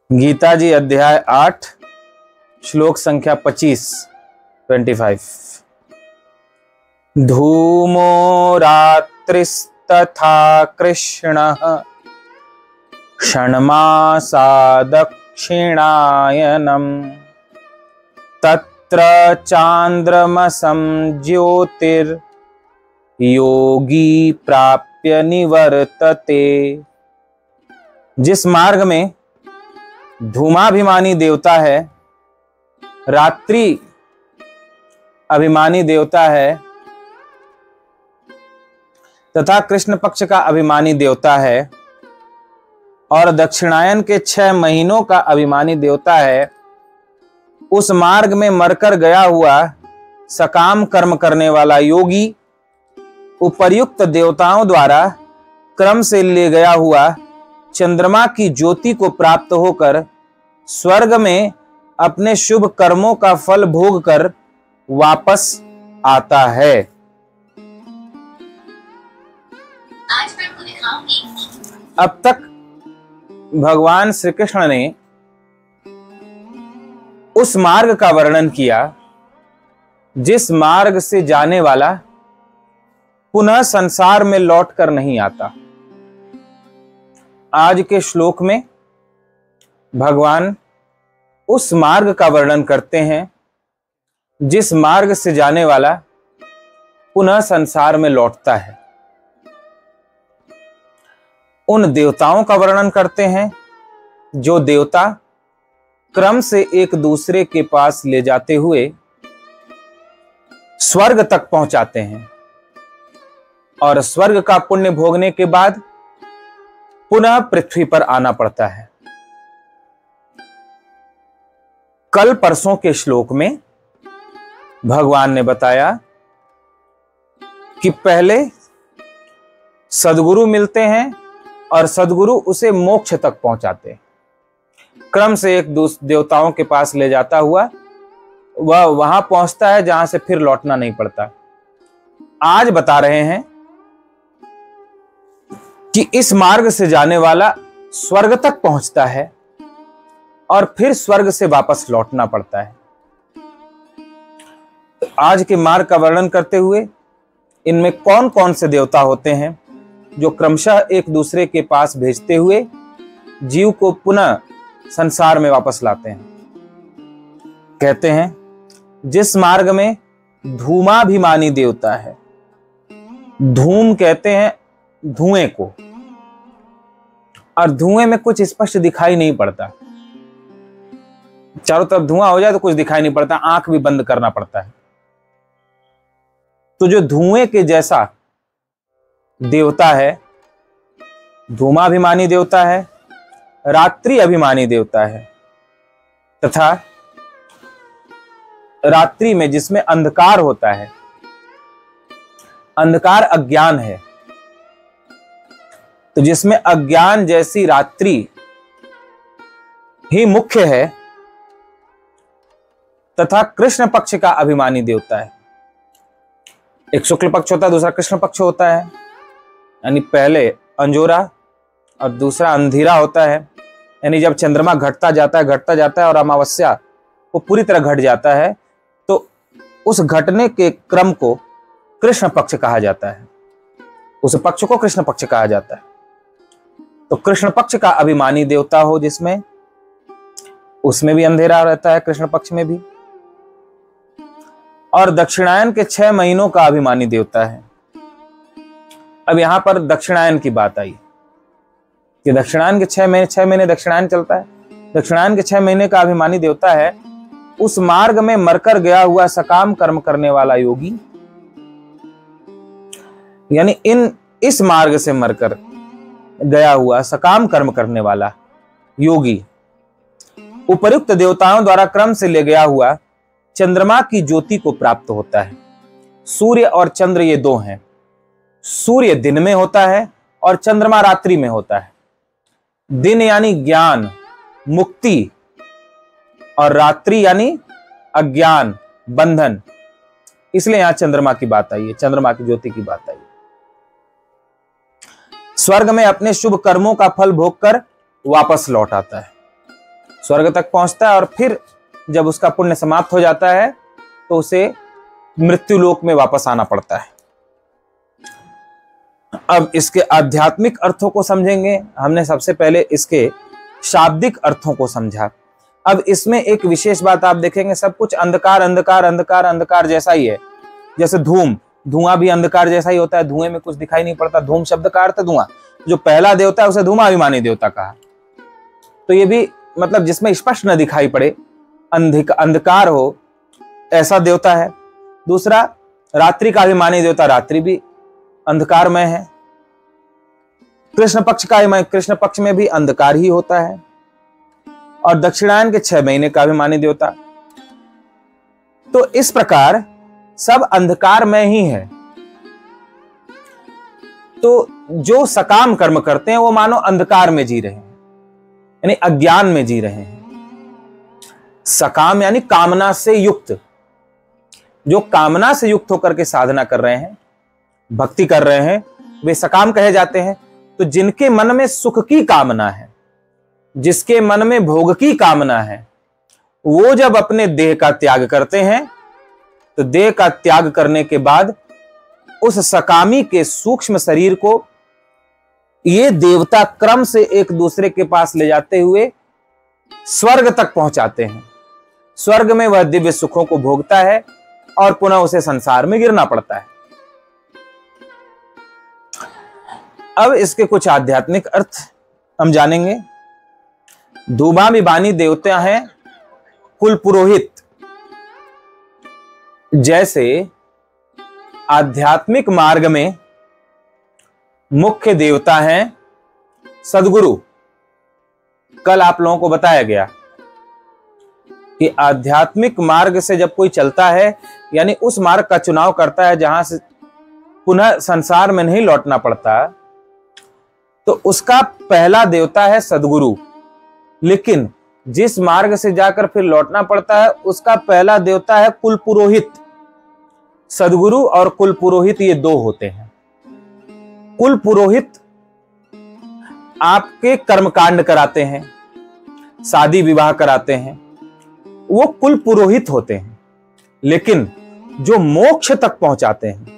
गीता जी अध्याय 8 श्लोक संख्या 25। धूमो रात्रिस्तथा कृष्णः षण्मासा दक्षिणायनम् तत्र चांद्रमसं ज्योतिर्योगी प्राप्य निवर्तते। जिस मार्ग में धूमाभिमानी देवता है, रात्रि अभिमानी देवता है तथा कृष्ण पक्ष का अभिमानी देवता है और दक्षिणायन के 6 महीनों का अभिमानी देवता है, उस मार्ग में मरकर गया हुआ सकाम कर्म करने वाला योगी उपर्युक्त देवताओं द्वारा क्रम से ले गया हुआ चंद्रमा की ज्योति को प्राप्त होकर स्वर्ग में अपने शुभ कर्मों का फल भोग कर वापस आता है। आज मैं आपको दिखाऊंगी। अब तक भगवान श्री कृष्ण ने उस मार्ग का वर्णन किया जिस मार्ग से जाने वाला पुनः संसार में लौटकर नहीं आता। आज के श्लोक में भगवान उस मार्ग का वर्णन करते हैं जिस मार्ग से जाने वाला पुनः संसार में लौटता है। उन देवताओं का वर्णन करते हैं जो देवता क्रम से एक दूसरे के पास ले जाते हुए स्वर्ग तक पहुंचाते हैं और स्वर्ग का पुण्य भोगने के बाद पुनः पृथ्वी पर आना पड़ता है। कल परसों के श्लोक में भगवान ने बताया कि पहले सद्गुरु मिलते हैं और सद्गुरु उसे मोक्ष तक पहुंचाते हैं। क्रम से एक देवताओं के पास ले जाता हुआ वह वहां पहुंचता है जहां से फिर लौटना नहीं पड़ता। आज बता रहे हैं कि इस मार्ग से जाने वाला स्वर्ग तक पहुंचता है और फिर स्वर्ग से वापस लौटना पड़ता है। तो आज के मार्ग का वर्णन करते हुए इनमें कौन कौन से देवता होते हैं जो क्रमशः एक दूसरे के पास भेजते हुए जीव को पुनः संसार में वापस लाते हैं। कहते हैं जिस मार्ग में धूमाभिमानी देवता है, धूम कहते हैं धुएं को, और धुएं में कुछ स्पष्ट दिखाई नहीं पड़ता। चारों तरफ धुआं हो जाए तो कुछ दिखाई नहीं पड़ता, आंख भी बंद करना पड़ता है। तो जो धुएं के जैसा देवता है, धूमाभिमानी देवता है, रात्रि अभिमानी देवता है तथा रात्रि में जिसमें अंधकार होता है, अंधकार अज्ञान है, तो जिसमें अज्ञान जैसी रात्रि ही मुख्य है तथा कृष्ण पक्ष का अभिमानी देवता है। एक शुक्ल पक्ष होता है, दूसरा कृष्ण पक्ष होता है, यानी पहले अंजोरा और दूसरा अंधेरा होता है। यानी जब चंद्रमा घटता जाता है और अमावस्या वो पूरी तरह घट जाता है तो उस घटने के क्रम को कृष्ण पक्ष कहा जाता है, उस पक्ष को कृष्ण पक्ष कहा जाता है। तो कृष्ण पक्ष का अभिमानी देवता हो जिसमें, उसमें भी अंधेरा रहता है, कृष्ण पक्ष में भी। और दक्षिणायन के 6 महीनों का अभिमानी देवता है। अब यहां पर दक्षिणायन की बात आई कि दक्षिणायन के 6 महीने दक्षिणायन चलता है। दक्षिणायन के 6 महीने का अभिमानी देवता है उस मार्ग में मरकर गया हुआ सकाम कर्म करने वाला योगी, यानी इस मार्ग से मरकर गया हुआ सकाम कर्म करने वाला योगी उपर्युक्त देवताओं द्वारा क्रम से ले गया हुआ चंद्रमा की ज्योति को प्राप्त होता है। सूर्य और चंद्र ये दो हैं। सूर्य दिन में होता है और चंद्रमा रात्रि में होता है। दिन यानी ज्ञान मुक्ति और रात्रि यानी अज्ञान बंधन, इसलिए यहां चंद्रमा की बात आई है, चंद्रमा की ज्योति की बात आई है। स्वर्ग में अपने शुभ कर्मों का फल भोग कर वापस लौट आता है। स्वर्ग तक पहुंचता है और फिर जब उसका पुण्य समाप्त हो जाता है तो उसे मृत्यु लोक में वापस आना पड़ता है। अब इसके आध्यात्मिक अर्थों को समझेंगे। हमने सबसे पहले इसके शाब्दिक अर्थों को समझा। अब इसमें एक विशेष बात आप देखेंगे, सब कुछ अंधकार अंधकार अंधकार अंधकार जैसा ही है। जैसे धुआं भी अंधकार जैसा ही होता है, धुएं में कुछ दिखाई नहीं पड़ता। धूम शब्द का अर्थ धुआं। जो पहला देवता है उसे धूमाभिमानी देवता कहा। तो ये भी मतलब जिसमें स्पष्ट न दिखाई पड़े, अंधकार हो, ऐसा देवता है। दूसरा, रात्रि का अभिमानी देवता, रात्रि भी अंधकारमय है। कृष्ण पक्ष में भी अंधकार ही होता है। और दक्षिणायन के 6 महीने का अभिमानी देवता। तो इस प्रकार सब अंधकारमय ही है। तो जो सकाम कर्म करते हैं वो मानो अंधकार में जी रहे हैं, यानी अज्ञान में जी रहे हैं। सकाम यानी कामना से युक्त। जो कामना से युक्त होकर के साधना कर रहे हैं, भक्ति कर रहे हैं, वे सकाम कहे जाते हैं। तो जिनके मन में सुख की कामना है, जिसके मन में भोग की कामना है, वो जब अपने देह का त्याग करते हैं तो देह का त्याग करने के बाद उस सकामी के सूक्ष्म शरीर को ये देवता क्रम से एक दूसरे के पास ले जाते हुए स्वर्ग तक पहुंचाते हैं। स्वर्ग में वह दिव्य सुखों को भोगता है और पुनः उसे संसार में गिरना पड़ता है। अब इसके कुछ आध्यात्मिक अर्थ हम जानेंगे। धूमाभिमानी देवता हैं कुल पुरोहित। जैसे आध्यात्मिक मार्ग में मुख्य देवता हैं सद्गुरु। कल आप लोगों को बताया गया कि आध्यात्मिक मार्ग से जब कोई चलता है, यानी उस मार्ग का चुनाव करता है जहां से पुनः संसार में नहीं लौटना पड़ता, तो उसका पहला देवता है सद्गुरु। लेकिन जिस मार्ग से जाकर फिर लौटना पड़ता है, उसका पहला देवता है कुल पुरोहित। सद्गुरु और कुल पुरोहित ये 2 होते हैं। कुल पुरोहित आपके कर्मकांड कराते हैं, शादी विवाह कराते हैं, वो कुल पुरोहित होते हैं। लेकिन जो मोक्ष तक पहुंचाते हैं,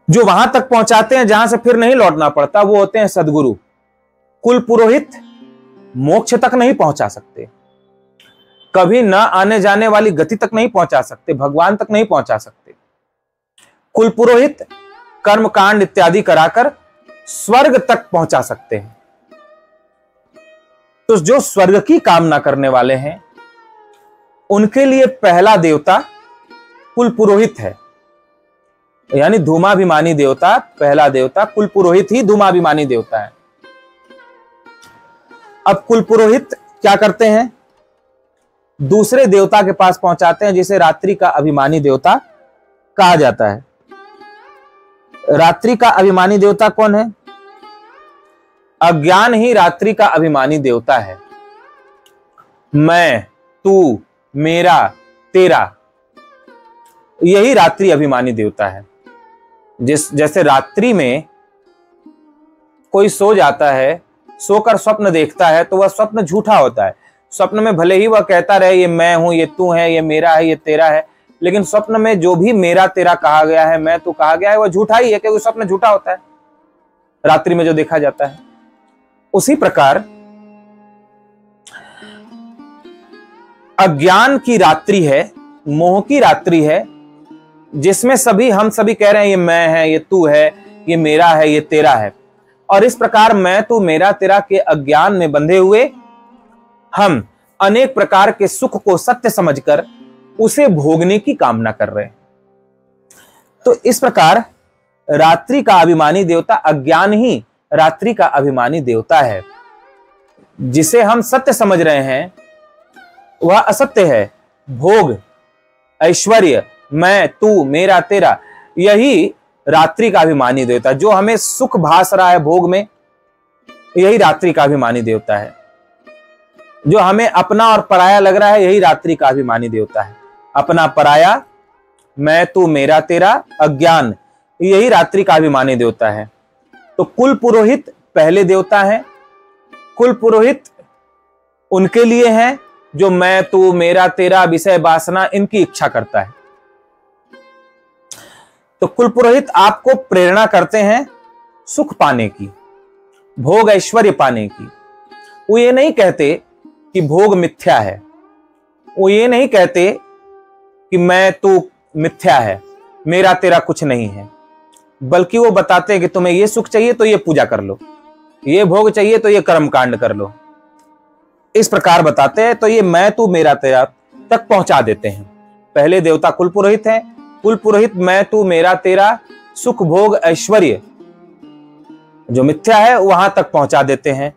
जो वहां तक पहुंचाते हैं जहां से फिर नहीं लौटना पड़ता, वो होते हैं सद्गुरु। कुल पुरोहित मोक्ष तक नहीं पहुंचा सकते, कभी न आने जाने वाली गति तक नहीं पहुंचा सकते, भगवान तक नहीं पहुंचा सकते। कुल पुरोहित कर्म कांड इत्यादि कराकर स्वर्ग तक पहुंचा सकते हैं। तो जो स्वर्ग की कामना करने वाले हैं, उनके लिए पहला देवता कुल पुरोहित है। यानी धूमाभिमानी देवता, पहला देवता कुल पुरोहित ही धूमाभिमानी देवता है। अब कुल पुरोहित क्या करते हैं? दूसरे देवता के पास पहुंचाते हैं, जिसे रात्रि का अभिमानी देवता कहा जाता है। रात्रि का अभिमानी देवता कौन है? अज्ञान ही रात्रि का अभिमानी देवता है। मैं, तू, मेरा, तेरा, यही रात्रि अभिमानी देवता है। जैसे रात्रि में कोई सो जाता है, सोकर स्वप्न देखता है, तो वह स्वप्न झूठा होता है। स्वप्न में भले ही वह कहता रहे ये मैं हूं, ये तू है, ये मेरा है, ये तेरा है, लेकिन स्वप्न में जो भी मेरा तेरा कहा गया है, मैं तू कहा गया है, वह झूठा ही है, क्योंकि स्वप्न झूठा होता है रात्रि में जो देखा जाता है। उसी प्रकार अज्ञान की रात्रि है, मोह की रात्रि है, जिसमें हम सभी कह रहे हैं ये मैं है, ये तू है, ये मेरा है, ये तेरा है। और इस प्रकार मैं तू मेरा तेरा के अज्ञान में बंधे हुए हम अनेक प्रकार के सुख को सत्य समझकर उसे भोगने की कामना कर रहे हैं। तो इस प्रकार रात्रि का अभिमानी देवता, अज्ञान ही रात्रि का अभिमानी देवता है। जिसे हम सत्य समझ रहे हैं वह असत्य है। भोग, ऐश्वर्य, मैं, तू, मेरा, तेरा, यही रात्रि का अभिमानी देवता। जो हमें सुख भास रहा है भोग में, यही रात्रि का अभिमानी देवता है। जो हमें अपना और पराया लग रहा है, यही रात्रि का अभिमानी देवता है। अपना, पराया, मैं, तू, मेरा, तेरा, अज्ञान, यही रात्रि का अभिमानी देवता है। तो कुल पुरोहित पहले देवता है। कुल पुरोहित उनके लिए हैं जो मैं तू मेरा तेरा विषय वासना इनकी इच्छा करता है। तो कुल पुरोहित आपको प्रेरणा करते हैं सुख पाने की, भोग ऐश्वर्य पाने की। वो ये नहीं कहते कि भोग मिथ्या है, वो ये नहीं कहते कि मैं तू मिथ्या है, मेरा तेरा कुछ नहीं है, बल्कि वो बताते हैं कि तुम्हें ये सुख चाहिए तो ये पूजा कर लो, ये भोग चाहिए तो ये कर्म कांड कर लो। इस प्रकार बताते हैं। तो ये मैं तू मेरा तेरा तक पहुंचा देते हैं। पहले देवता कुल पुरोहित हैं, कुल पुरोहित मैं तू मेरा तेरा सुख भोग ऐश्वर्य जो मिथ्या है वहां तक पहुंचा देते हैं।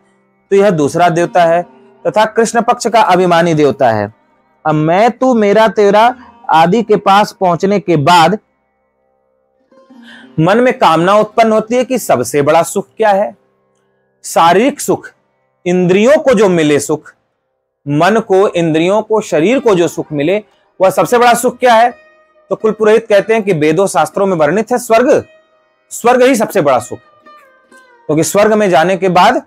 तो यह दूसरा देवता है तथा कृष्ण पक्ष का अभिमानी देवता है। अब मैं तू मेरा तेरा आदि के पास पहुंचने के बाद मन में कामना उत्पन्न होती है कि सबसे बड़ा सुख क्या है। शारीरिक सुख, इंद्रियों को जो मिले सुख, मन को, इंद्रियों को, शरीर को जो सुख मिले वह सबसे बड़ा सुख क्या है। तो कुल पुरोहित कहते हैं कि वेदों शास्त्रों में वर्णित है स्वर्ग, स्वर्ग ही सबसे बड़ा सुख, क्योंकि स्वर्ग में जाने के बाद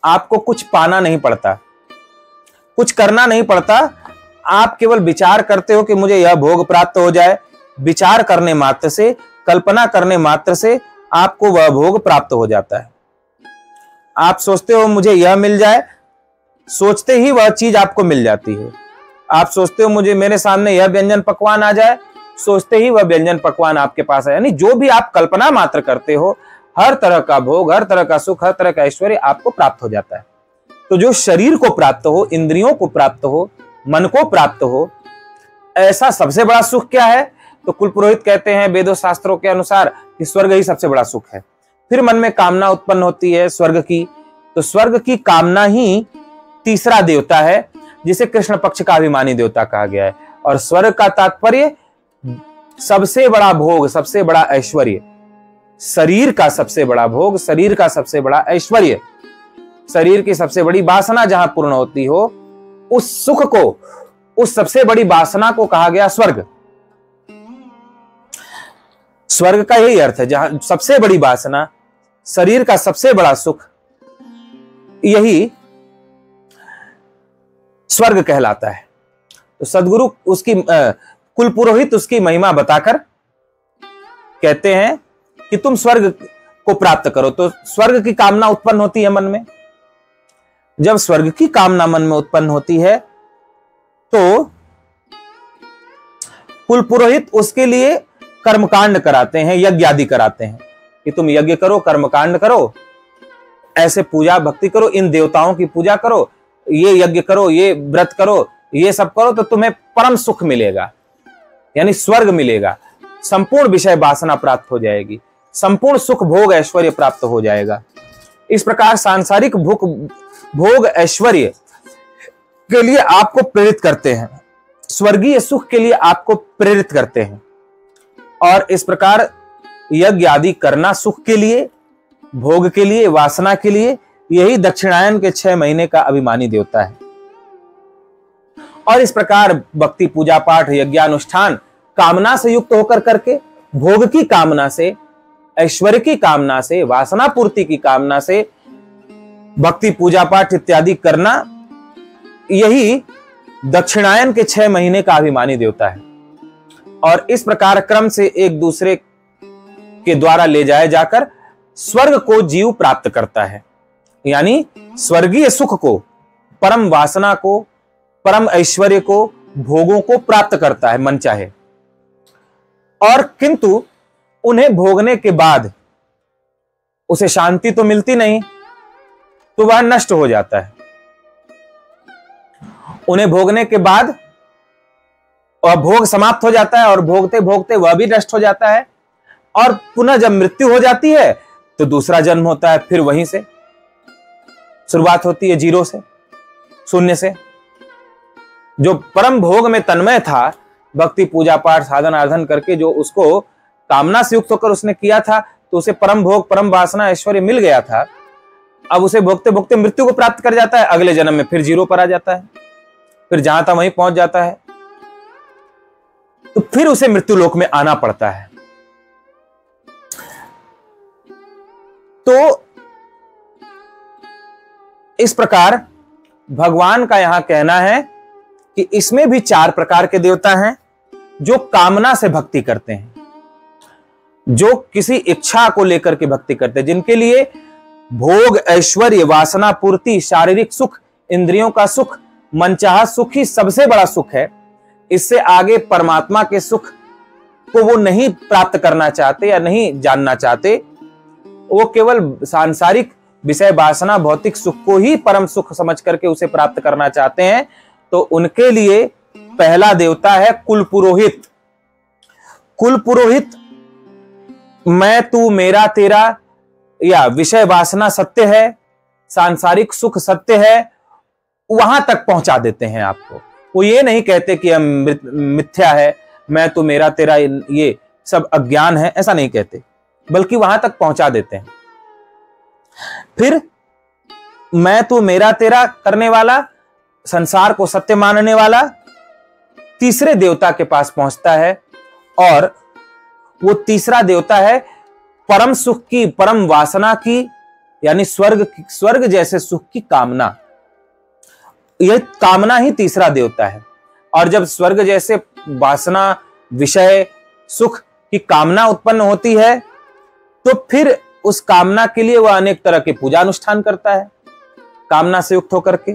आपको कुछ पाना नहीं पड़ता, कुछ करना नहीं पड़ता। आप केवल विचार करते हो कि मुझे यह भोग प्राप्त हो जाए, विचार करने मात्र से, कल्पना करने मात्र से आपको वह भोग प्राप्त हो जाता है। आप सोचते हो मुझे यह मिल जाए, सोचते ही वह चीज आपको मिल जाती है। आप सोचते हो मुझे मेरे सामने यह व्यंजन पकवान आ जाए, सोचते ही वह व्यंजन पकवान आपके पास है। यानी जो भी आप कल्पना मात्र करते हो, हर तरह का भोग, हर तरह का सुख, हर तरह का ऐश्वर्य आपको प्राप्त हो जाता है। तो जो शरीर को प्राप्त हो, इंद्रियों को प्राप्त हो, मन को प्राप्त हो, ऐसा सबसे बड़ा सुख क्या है। तो कुल पुरोहित कहते हैं वेदों शास्त्रों के अनुसार कि स्वर्ग ही सबसे बड़ा सुख है। फिर मन में कामना उत्पन्न होती है स्वर्ग की, तो स्वर्ग की कामना ही तीसरा देवता है जिसे कृष्ण पक्ष का अभिमानी देवता कहा गया है। और स्वर्ग का तात्पर्य सबसे बड़ा भोग, सबसे बड़ा ऐश्वर्य, शरीर का सबसे बड़ा भोग, शरीर का सबसे बड़ा ऐश्वर्य, शरीर की सबसे बड़ी वासना जहां पूर्ण होती हो, उस सुख को, उस सबसे बड़ी वासना को कहा गया स्वर्ग। स्वर्ग का यही अर्थ है, जहां सबसे बड़ी वासना, शरीर का सबसे बड़ा सुख, यही स्वर्ग कहलाता है। तो सदगुरु उसकी कुल पुरोहित उसकी महिमा बताकर कहते हैं कि तुम स्वर्ग को प्राप्त करो। तो स्वर्ग की कामना उत्पन्न होती है मन में। जब स्वर्ग की कामना मन में उत्पन्न होती है तो कुल पुरोहित उसके लिए कर्मकांड कराते हैं, यज्ञ आदि कराते हैं कि तुम यज्ञ करो, कर्मकांड करो, ऐसे पूजा भक्ति करो, इन देवताओं की पूजा करो, ये यज्ञ करो, ये व्रत करो, ये सब करो तो तुम्हें परम सुख मिलेगा, यानी स्वर्ग मिलेगा, संपूर्ण विषय वासना प्राप्त हो जाएगी, संपूर्ण सुख भोग ऐश्वर्य प्राप्त हो जाएगा। इस प्रकार सांसारिक भोग ऐश्वर्य के लिए आपको प्रेरित करते हैं, स्वर्गीय सुख के लिए आपको प्रेरित करते हैं। और इस प्रकार यज्ञ आदि करना सुख के लिए, भोग के लिए, वासना के लिए, यही दक्षिणायन के 6 महीने का अभिमानी देवता है। और इस प्रकार भक्ति पूजा पाठ यज्ञानुष्ठान कामना से युक्त होकर करके, भोग की कामना से, ऐश्वर्य की कामना से, वासना पूर्ति की कामना से भक्ति पूजा पाठ इत्यादि करना, यही दक्षिणायन के 6 महीने का अभिमानी देवता है। और इस प्रकार क्रम से एक दूसरे के द्वारा ले जाए जाकर स्वर्ग को जीव प्राप्त करता है, यानी स्वर्गीय सुख को, परम वासना को, परम ऐश्वर्य को, भोगों को प्राप्त करता है मन चाहे। और किंतु उन्हें भोगने के बाद उसे शांति तो मिलती नहीं, तो वह नष्ट हो जाता है। उन्हें भोगने के बाद और भोग समाप्त हो जाता है और भोगते भोगते वह भी नष्ट हो जाता है। और पुनः जब मृत्यु हो जाती है तो दूसरा जन्म होता है, फिर वहीं से शुरुआत होती है, जीरो से, शून्य से। जो परम भोग में तन्मय था, भक्ति पूजा पाठ साधन आराधन करके जो उसको कामना से युक्त होकर उसने किया था, तो उसे परम भोग, परम वासना, ऐश्वर्य मिल गया था। अब उसे भोगते भोगते मृत्यु को प्राप्त कर जाता है, अगले जन्म में फिर जीरो पर आ जाता है, फिर जहां था वहीं पहुंच जाता है। तो फिर उसे मृत्यु लोक में आना पड़ता है। तो इस प्रकार भगवान का यहां कहना है कि इसमें भी 4 प्रकार के देवता हैं जो कामना से भक्ति करते हैं, जो किसी इच्छा को लेकर के भक्ति करते हैं, जिनके लिए भोग, ऐश्वर्य, वासना पूर्ति, शारीरिक सुख, इंद्रियों का सुख, मनचाहा सुख ही सबसे बड़ा सुख है। इससे आगे परमात्मा के सुख को वो नहीं प्राप्त करना चाहते या नहीं जानना चाहते। वो केवल सांसारिक विषय वासना भौतिक सुख को ही परम सुख समझ करके उसे प्राप्त करना चाहते हैं। तो उनके लिए पहला देवता है कुल पुरोहित। कुल पुरोहित मैं तू मेरा तेरा या विषय वासना सत्य है, सांसारिक सुख सत्य है, वहां तक पहुंचा देते हैं आपको। वो ये नहीं कहते कि हम मिथ्या है, मैं तू मेरा तेरा ये सब अज्ञान है, ऐसा नहीं कहते, बल्कि वहां तक पहुंचा देते हैं। फिर मैं तू मेरा तेरा करने वाला, संसार को सत्य मानने वाला तीसरे देवता के पास पहुंचता है, और वो तीसरा देवता है परम सुख की, परम वासना की, यानी स्वर्ग जैसे सुख की कामना। यह कामना ही तीसरा देवता है। और जब स्वर्ग जैसे वासना, विषय, सुख की कामना उत्पन्न होती है, तो फिर उस कामना के लिए वह अनेक तरह के पूजा अनुष्ठान करता है, कामना से युक्त होकर के,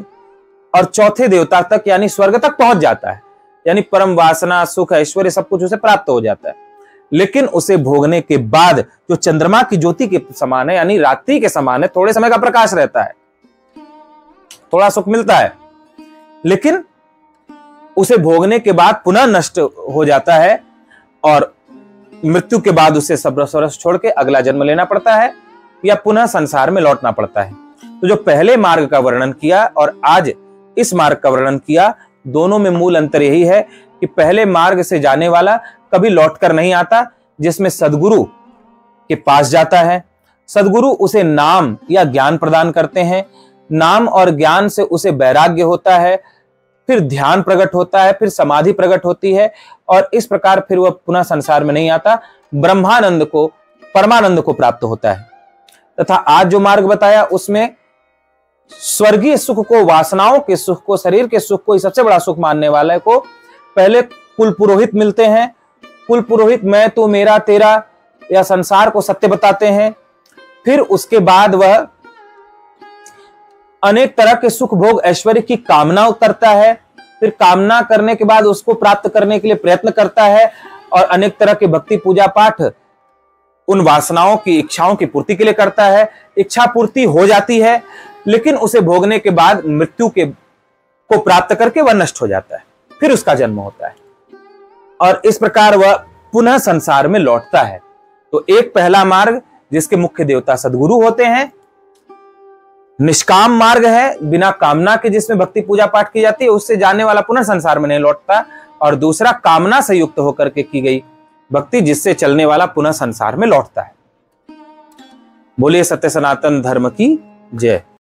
और चौथे देवता तक यानी स्वर्ग तक पहुंच जाता है, यानी परम वासना, सुख, ऐश्वर्य सब कुछ उसे प्राप्त हो जाता है। लेकिन उसे भोगने के बाद जो चंद्रमा की ज्योति के समान है, यानी रात्रि के समान है, थोड़े समय का प्रकाश रहता है, थोड़ा सुख मिलता है, लेकिन उसे भोगने के बाद पुनः नष्ट हो जाता है, और मृत्यु के बाद उसे सब सरस छोड़ के अगला जन्म लेना पड़ता है या पुनः संसार में लौटना पड़ता है। तो जो पहले मार्ग का वर्णन किया और आज इस मार्ग का वर्णन किया, दोनों में मूल अंतर यही है कि पहले मार्ग से जाने वाला कभी लौटकर नहीं आता, जिसमें सद्गुरु के पास जाता है, सद्गुरु उसे नाम या ज्ञान प्रदान करते हैं, नाम और ज्ञान से उसे वैराग्य होता है, फिर ध्यान प्रकट होता है, फिर समाधि प्रकट होती है, और इस प्रकार फिर वह पुनः संसार में नहीं आता, ब्रह्मानंद को, परमानंद को प्राप्त होता है। तथा आज जो मार्ग बताया उसमें स्वर्गीय सुख को, वासनाओं के सुख को, शरीर के सुख को सबसे बड़ा सुख मानने वाले को पहले कुल पुरोहित मिलते हैं। कुल पुरोहित मैं तू मेरा तेरा या संसार को सत्य बताते हैं। फिर उसके बाद वह अनेक तरह के सुख भोग ऐश्वर्य की कामना करता है, फिर कामना करने के बाद उसको प्राप्त करने के लिए प्रयत्न करता है, और अनेक तरह के भक्ति पूजा पाठ उन वासनाओं की, इच्छाओं की पूर्ति के लिए करता है। इच्छा पूर्ति हो जाती है, लेकिन उसे भोगने के बाद मृत्यु को प्राप्त करके वह नष्ट हो जाता है, फिर उसका जन्म होता है, और इस प्रकार वह पुनः संसार में लौटता है। तो एक पहला मार्ग जिसके मुख्य देवता सद्गुरु होते हैं, निष्काम मार्ग है, बिना कामना के, जिसमें भक्ति पूजा पाठ की जाती है, उससे जाने वाला पुनः संसार में नहीं लौटता। और दूसरा कामना से युक्त होकर के की गई भक्ति, जिससे चलने वाला पुनः संसार में लौटता है। बोलिए सत्य सनातन धर्म की जय।